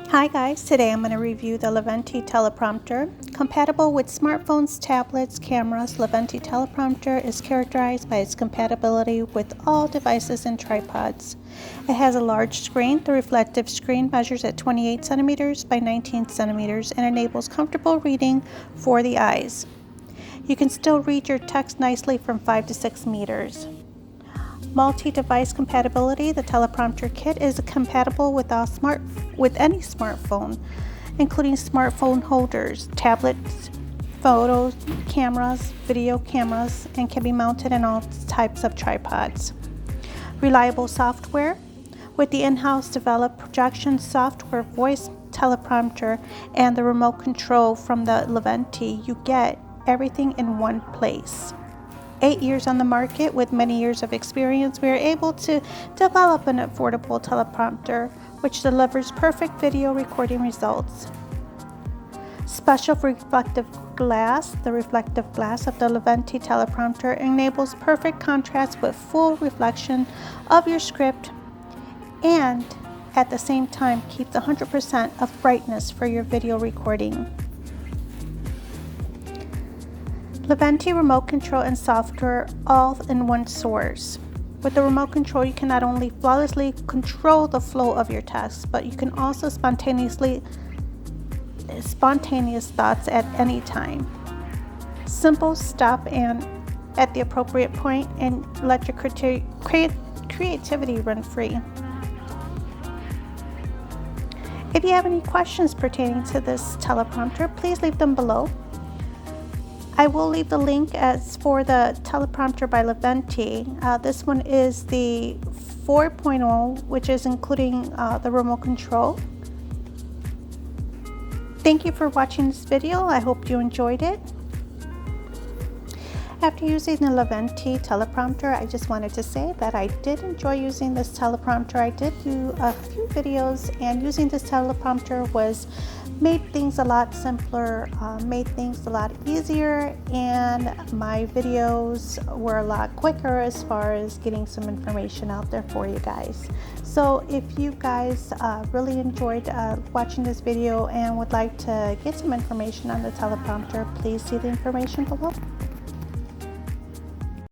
Hi guys, today I'm going to review the Leeventi teleprompter. Compatible with smartphones, tablets, cameras, Leeventi teleprompter is characterized by its compatibility with all devices and tripods. It has a large screen. The reflective screen measures at 28 centimeters by 19 centimeters and enables comfortable reading for the eyes. You can still read your text nicely from 5 to 6 meters. Multi-device compatibility. The teleprompter kit is compatible with any smartphone, including smartphone holders, tablets, photos, cameras, video cameras, and can be mounted in all types of tripods. Reliable software. With the in-house developed projection software, voice teleprompter, and the remote control from the Leeventi, you get everything in one place. 8 years on the market with many years of experience, we are able to develop an affordable teleprompter which delivers perfect video recording results. Special reflective glass. The reflective glass of the Leeventi teleprompter enables perfect contrast with full reflection of your script and at the same time keeps 100% of brightness for your video recording. Leeventi remote control and software all in one source. With the remote control, you can not only flawlessly control the flow of your text, but you can also spontaneous thoughts at any time. Simple, stop and at the appropriate point and let your creativity run free. If you have any questions pertaining to this teleprompter, please leave them below. I will leave the link as for the teleprompter by Leeventi. This one is the 4.0, which is including the remote control. Thank you for watching this video. I hope you enjoyed it. After using the Leeventi teleprompter, I just wanted to say that I did enjoy using this teleprompter. I did do a few videos, and using this teleprompter made things a lot simpler, made things a lot easier, and my videos were a lot quicker as far as getting some information out there for you guys. So if you guys really enjoyed watching this video and would like to get some information on the teleprompter, please see the information below.